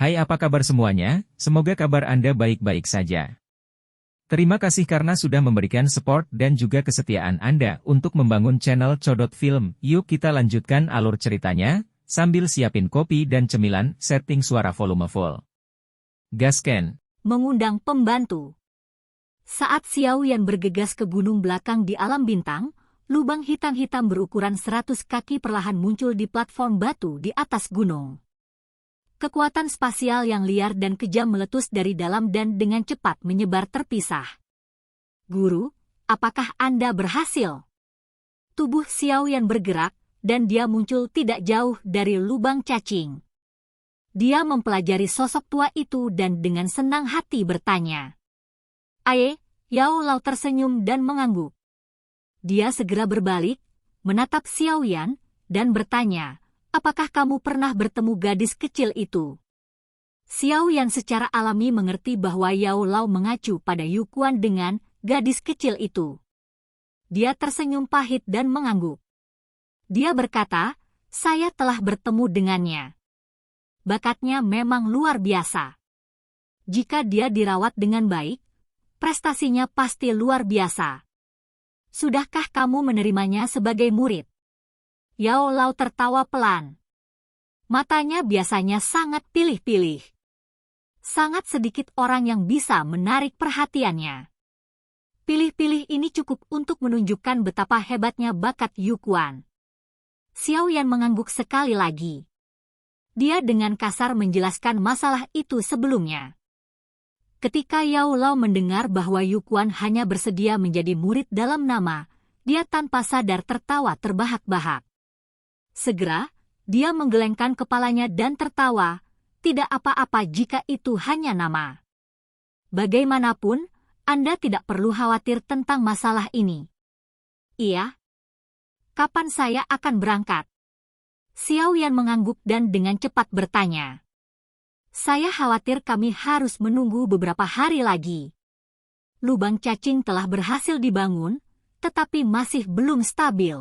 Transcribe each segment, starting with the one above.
Hai, apa kabar semuanya? Semoga kabar Anda baik-baik saja. Terima kasih karena sudah memberikan support dan juga kesetiaan Anda untuk membangun channel Codot Film. Yuk kita lanjutkan alur ceritanya, sambil siapin kopi dan cemilan, setting suara volume full. Gasken. Mengundang pembantu. Saat Xiao Yan bergegas ke gunung belakang di alam bintang, lubang hitam-hitam berukuran 100 kaki perlahan muncul di platform batu di atas gunung. Kekuatan spasial yang liar dan kejam meletus dari dalam dan dengan cepat menyebar terpisah. Guru, apakah Anda berhasil? Tubuh Xiao Yan bergerak, dan dia muncul tidak jauh dari lubang cacing. Dia mempelajari sosok tua itu dan dengan senang hati bertanya. Aye, Yao Lao tersenyum dan mengangguk. Dia segera berbalik, menatap Xiao Yan, dan bertanya, apakah kamu pernah bertemu gadis kecil itu? Xiao Yan secara alami mengerti bahwa Yao Lao mengacu pada Yu Quan dengan gadis kecil itu. Dia tersenyum pahit dan mengangguk. Dia berkata, saya telah bertemu dengannya. Bakatnya memang luar biasa. Jika dia dirawat dengan baik, prestasinya pasti luar biasa. Sudahkah kamu menerimanya sebagai murid? Yao Lao tertawa pelan. Matanya biasanya sangat pilih-pilih. Sangat sedikit orang yang bisa menarik perhatiannya. Pilih-pilih ini cukup untuk menunjukkan betapa hebatnya bakat Yu Quan. Xiao Yan mengangguk sekali lagi. Dia dengan kasar menjelaskan masalah itu sebelumnya. Ketika Yao Lao mendengar bahwa Yu Quan hanya bersedia menjadi murid dalam nama, dia tanpa sadar tertawa terbahak-bahak. Segera, dia menggelengkan kepalanya dan tertawa, tidak apa-apa jika itu hanya nama. Bagaimanapun, Anda tidak perlu khawatir tentang masalah ini. Iya? Kapan saya akan berangkat? Xiao Yan mengangguk dan dengan cepat bertanya. Saya khawatir kami harus menunggu beberapa hari lagi. Lubang cacing telah berhasil dibangun, tetapi masih belum stabil.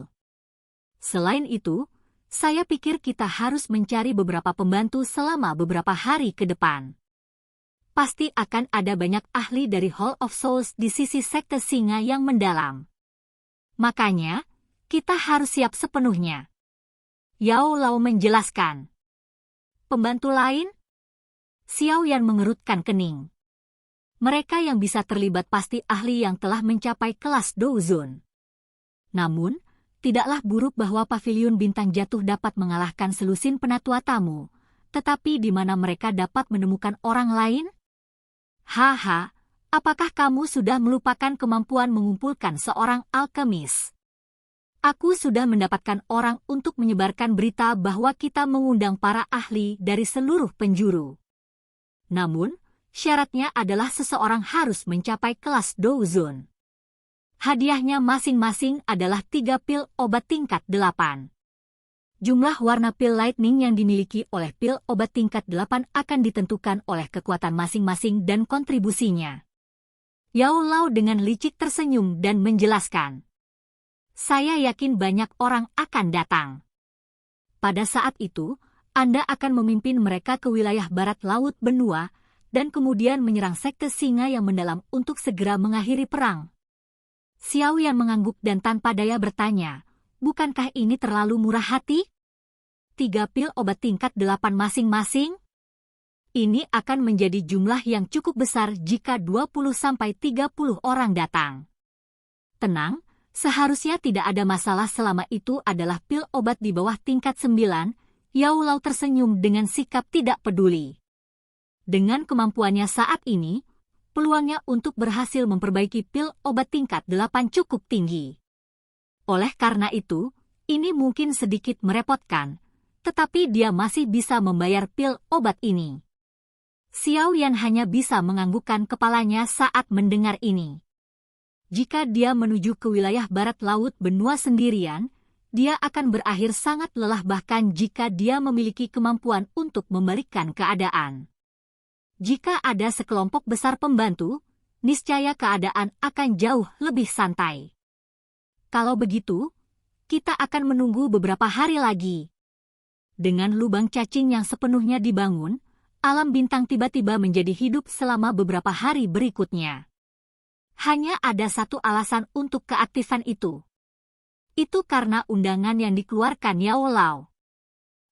Selain itu, saya pikir kita harus mencari beberapa pembantu selama beberapa hari ke depan. Pasti akan ada banyak ahli dari Hall of Souls di sisi sekte singa yang mendalam. Makanya, kita harus siap sepenuhnya. Yao Lao menjelaskan. Pembantu lain? Xiao Yan mengerutkan kening. Mereka yang bisa terlibat pasti ahli yang telah mencapai kelas Douzun. Namun, tidaklah buruk bahwa pavilion bintang jatuh dapat mengalahkan selusin penatua tamu, tetapi di mana mereka dapat menemukan orang lain? Haha, apakah kamu sudah melupakan kemampuan mengumpulkan seorang alkemis? Aku sudah mendapatkan orang untuk menyebarkan berita bahwa kita mengundang para ahli dari seluruh penjuru. Namun, syaratnya adalah seseorang harus mencapai kelas Douzun. Hadiahnya masing-masing adalah 3 pil obat tingkat 8. Jumlah warna pil lightning yang dimiliki oleh pil obat tingkat 8 akan ditentukan oleh kekuatan masing-masing dan kontribusinya. Yao Lao dengan licik tersenyum dan menjelaskan. Saya yakin banyak orang akan datang. Pada saat itu, Anda akan memimpin mereka ke wilayah barat laut benua, dan kemudian menyerang sekte singa yang mendalam untuk segera mengakhiri perang. Xiao Yan mengangguk dan tanpa daya bertanya, bukankah ini terlalu murah hati? 3 pil obat tingkat 8 masing-masing? Ini akan menjadi jumlah yang cukup besar jika 20-30 orang datang. Tenang, seharusnya tidak ada masalah selama itu adalah pil obat di bawah tingkat 9, Yao Lao tersenyum dengan sikap tidak peduli. Dengan kemampuannya saat ini, peluangnya untuk berhasil memperbaiki pil obat tingkat 8 cukup tinggi. Oleh karena itu, ini mungkin sedikit merepotkan, tetapi dia masih bisa membayar pil obat ini. Xiao Yan hanya bisa menganggukkan kepalanya saat mendengar ini. Jika dia menuju ke wilayah barat laut benua sendirian, dia akan berakhir sangat lelah bahkan jika dia memiliki kemampuan untuk membalikkan keadaan. Jika ada sekelompok besar pembantu, niscaya keadaan akan jauh lebih santai. Kalau begitu, kita akan menunggu beberapa hari lagi. Dengan lubang cacing yang sepenuhnya dibangun, alam bintang tiba-tiba menjadi hidup selama beberapa hari berikutnya. Hanya ada satu alasan untuk keaktifan itu. Itu karena undangan yang dikeluarkan Yao Lao.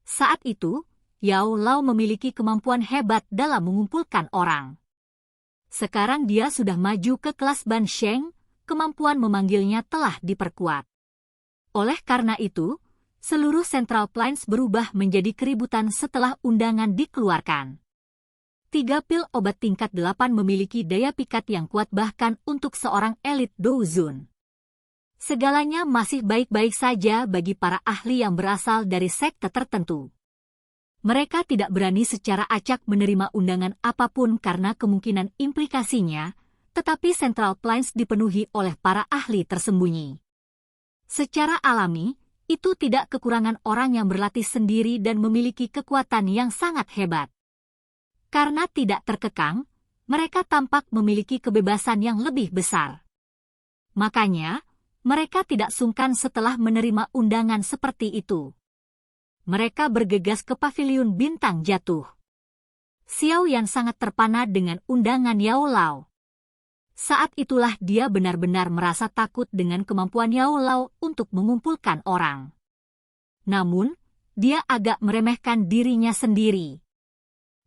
Saat itu, Yao Lao memiliki kemampuan hebat dalam mengumpulkan orang. Sekarang dia sudah maju ke kelas Ban Sheng, kemampuan memanggilnya telah diperkuat. Oleh karena itu, seluruh Central Plains berubah menjadi keributan setelah undangan dikeluarkan. 3 pil obat tingkat 8 memiliki daya pikat yang kuat bahkan untuk seorang elit Douzun. Segalanya masih baik-baik saja bagi para ahli yang berasal dari sekte tertentu. Mereka tidak berani secara acak menerima undangan apapun karena kemungkinan implikasinya, tetapi Central Plains dipenuhi oleh para ahli tersembunyi. Secara alami, itu tidak kekurangan orang yang berlatih sendiri dan memiliki kekuatan yang sangat hebat. Karena tidak terkekang, mereka tampak memiliki kebebasan yang lebih besar. Makanya, mereka tidak sungkan setelah menerima undangan seperti itu. Mereka bergegas ke paviliun bintang jatuh. Xiao Yan sangat terpana dengan undangan Yao Lao. Saat itulah dia benar-benar merasa takut dengan kemampuan Yao Lao untuk mengumpulkan orang. Namun, dia agak meremehkan dirinya sendiri.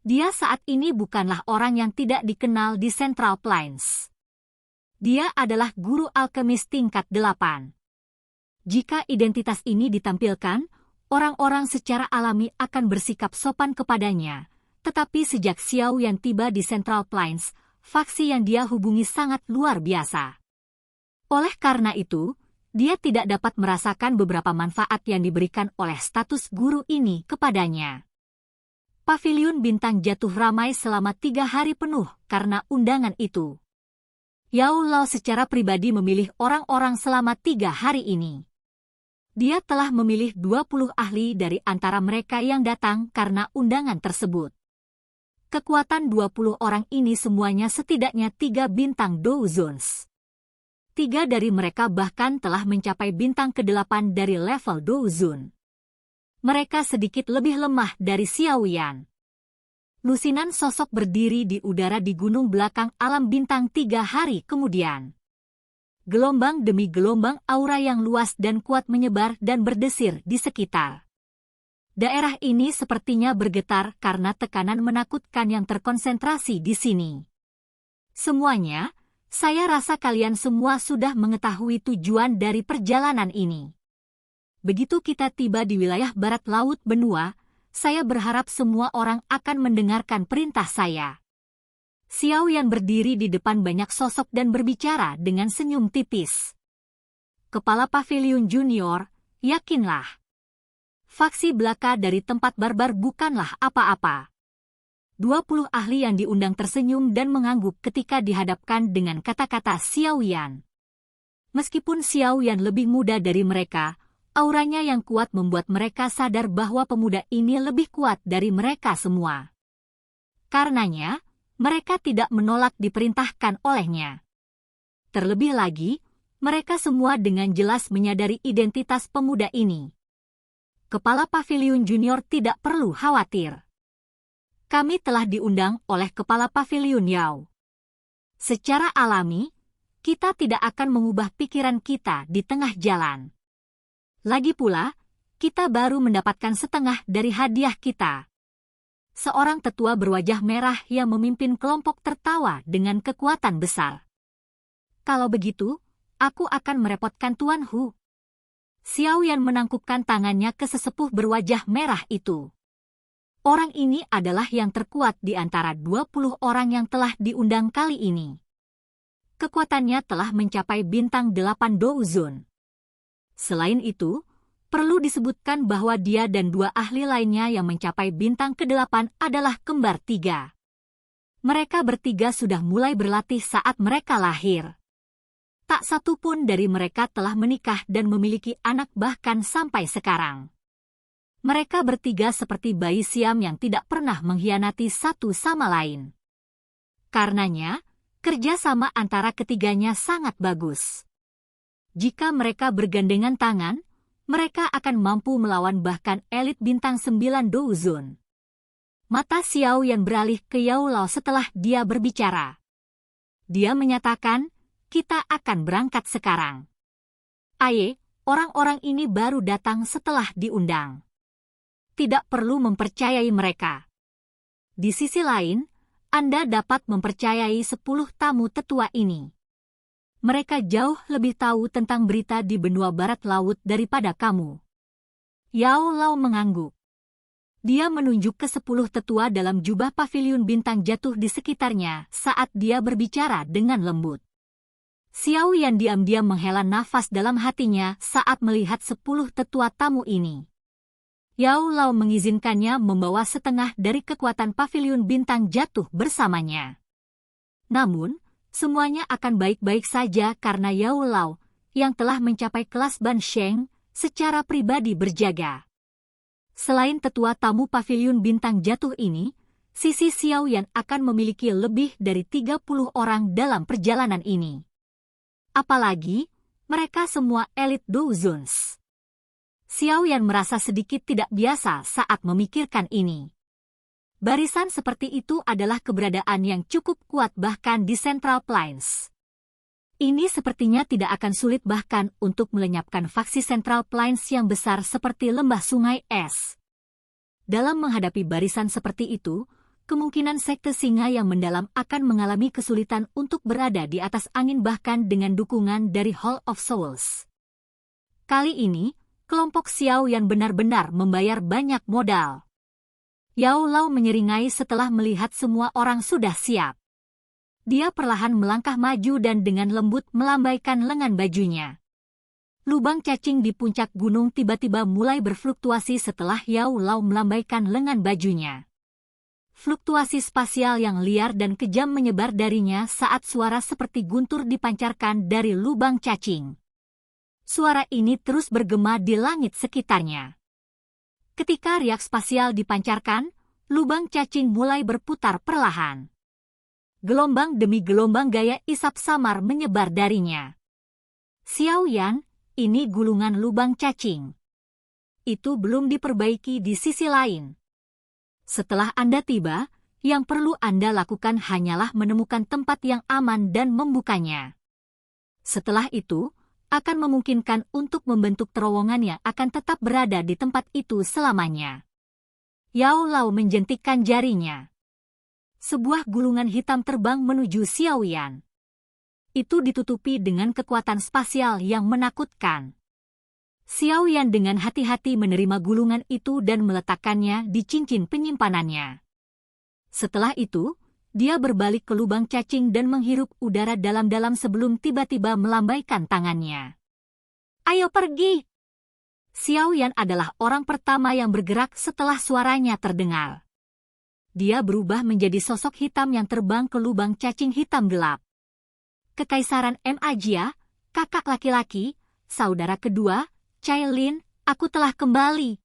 Dia saat ini bukanlah orang yang tidak dikenal di Central Plains. Dia adalah guru alkemis tingkat 8. Jika identitas ini ditampilkan, orang-orang secara alami akan bersikap sopan kepadanya. Tetapi sejak Xiao Yan tiba di Central Plains, faksi yang dia hubungi sangat luar biasa. Oleh karena itu, dia tidak dapat merasakan beberapa manfaat yang diberikan oleh status guru ini kepadanya. Paviliun bintang jatuh ramai selama 3 hari penuh karena undangan itu. Yao Lao secara pribadi memilih orang-orang selama 3 hari ini. Dia telah memilih 20 ahli dari antara mereka yang datang karena undangan tersebut. Kekuatan 20 orang ini semuanya setidaknya 3 bintang Douzons. 3 dari mereka bahkan telah mencapai bintang ke-8 dari level Douzun. Mereka sedikit lebih lemah dari Xiao Yan. Lusinan sosok berdiri di udara di gunung belakang alam bintang 3 hari kemudian. Gelombang demi gelombang aura yang luas dan kuat menyebar dan berdesir di sekitar. Daerah ini sepertinya bergetar karena tekanan menakutkan yang terkonsentrasi di sini. Semuanya, saya rasa kalian semua sudah mengetahui tujuan dari perjalanan ini. Begitu kita tiba di wilayah barat laut benua, saya berharap semua orang akan mendengarkan perintah saya. Xiao Yan berdiri di depan banyak sosok dan berbicara dengan senyum tipis. Kepala Paviliun Junior, yakinlah. Faksi belaka dari tempat barbar bukanlah apa-apa. 20 ahli yang diundang tersenyum dan mengangguk ketika dihadapkan dengan kata-kata Xiao Yan. Meskipun Xiao Yan lebih muda dari mereka, auranya yang kuat membuat mereka sadar bahwa pemuda ini lebih kuat dari mereka semua. Karenanya, mereka tidak menolak diperintahkan olehnya. Terlebih lagi, mereka semua dengan jelas menyadari identitas pemuda ini. Kepala Paviliun Junior tidak perlu khawatir. Kami telah diundang oleh Kepala Paviliun Yao. Secara alami, kita tidak akan mengubah pikiran kita di tengah jalan. Lagi pula, kita baru mendapatkan setengah dari hadiah kita. Seorang tetua berwajah merah yang memimpin kelompok tertawa dengan kekuatan besar. Kalau begitu, aku akan merepotkan Tuan Hu. Xiao Yan menangkupkan tangannya ke sesepuh berwajah merah itu. Orang ini adalah yang terkuat di antara 20 orang yang telah diundang kali ini. Kekuatannya telah mencapai bintang 8 Douzun. Selain itu, perlu disebutkan bahwa dia dan 2 ahli lainnya yang mencapai bintang ke-8 adalah kembar 3. Mereka bertiga sudah mulai berlatih saat mereka lahir. Tak satu pun dari mereka telah menikah dan memiliki anak bahkan sampai sekarang. Mereka bertiga seperti bayi Siam yang tidak pernah mengkhianati satu sama lain. Karenanya, kerjasama antara ketiganya sangat bagus. Jika mereka bergandengan tangan, mereka akan mampu melawan bahkan elit bintang 9 Douzun. Mata Xiao Yan beralih ke Yao Lao setelah dia berbicara. Dia menyatakan, kita akan berangkat sekarang. Aye, orang-orang ini baru datang setelah diundang. Tidak perlu mempercayai mereka. Di sisi lain, Anda dapat mempercayai 10 tamu tetua ini. Mereka jauh lebih tahu tentang berita di benua barat laut daripada kamu. Yao Lao mengangguk. Dia menunjuk ke 10 tetua dalam jubah paviliun bintang jatuh di sekitarnya saat dia berbicara dengan lembut. Xiao Yan diam-diam menghela nafas dalam hatinya saat melihat 10 tetua tamu ini. Yao Lao mengizinkannya membawa setengah dari kekuatan paviliun bintang jatuh bersamanya. Namun, semuanya akan baik-baik saja karena Yao Lao, yang telah mencapai kelas Ban Sheng, secara pribadi berjaga. Selain tetua tamu paviliun bintang jatuh ini, sisi Xiao Yan akan memiliki lebih dari 30 orang dalam perjalanan ini. Apalagi, mereka semua elit Douzuns. Xiao Yan merasa sedikit tidak biasa saat memikirkan ini. Barisan seperti itu adalah keberadaan yang cukup kuat bahkan di Central Plains. Ini sepertinya tidak akan sulit bahkan untuk melenyapkan faksi Central Plains yang besar seperti lembah sungai es. Dalam menghadapi barisan seperti itu, kemungkinan sekte singa yang mendalam akan mengalami kesulitan untuk berada di atas angin bahkan dengan dukungan dari Hall of Souls. Kali ini, kelompok Xiao Yan benar-benar membayar banyak modal. Yao Lao menyeringai setelah melihat semua orang sudah siap. Dia perlahan melangkah maju dan dengan lembut melambaikan lengan bajunya. Lubang cacing di puncak gunung tiba-tiba mulai berfluktuasi setelah Yao Lao melambaikan lengan bajunya. Fluktuasi spasial yang liar dan kejam menyebar darinya saat suara seperti guntur dipancarkan dari lubang cacing. Suara ini terus bergema di langit sekitarnya. Ketika riak spasial dipancarkan, lubang cacing mulai berputar perlahan. Gelombang demi gelombang gaya isap samar menyebar darinya. Xiao Yan, ini gulungan lubang cacing. Itu belum diperbaiki di sisi lain. Setelah Anda tiba, yang perlu Anda lakukan hanyalah menemukan tempat yang aman dan membukanya. Setelah itu, akan memungkinkan untuk membentuk terowongan yang akan tetap berada di tempat itu selamanya. Yao Lao menjentikkan jarinya. Sebuah gulungan hitam terbang menuju Xiao Yan. Itu ditutupi dengan kekuatan spasial yang menakutkan. Xiao Yan dengan hati-hati menerima gulungan itu dan meletakkannya di cincin penyimpanannya. Setelah itu, dia berbalik ke lubang cacing dan menghirup udara dalam-dalam sebelum tiba-tiba melambaikan tangannya. Ayo pergi! Xiao Yan adalah orang pertama yang bergerak setelah suaranya terdengar. Dia berubah menjadi sosok hitam yang terbang ke lubang cacing hitam gelap. Kekaisaran Majia, kakak laki-laki, saudara kedua, Cai Lin, aku telah kembali.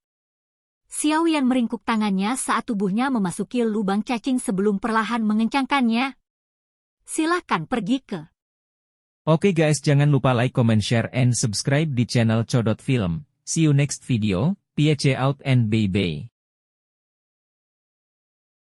Xiao Yan meringkuk tangannya saat tubuhnya memasuki lubang cacing sebelum perlahan mengencangkannya. Silahkan pergi ke. Oke guys, jangan lupa like, comment, share, and subscribe di channel Codot Film. See you next video, peace out and bye-bye.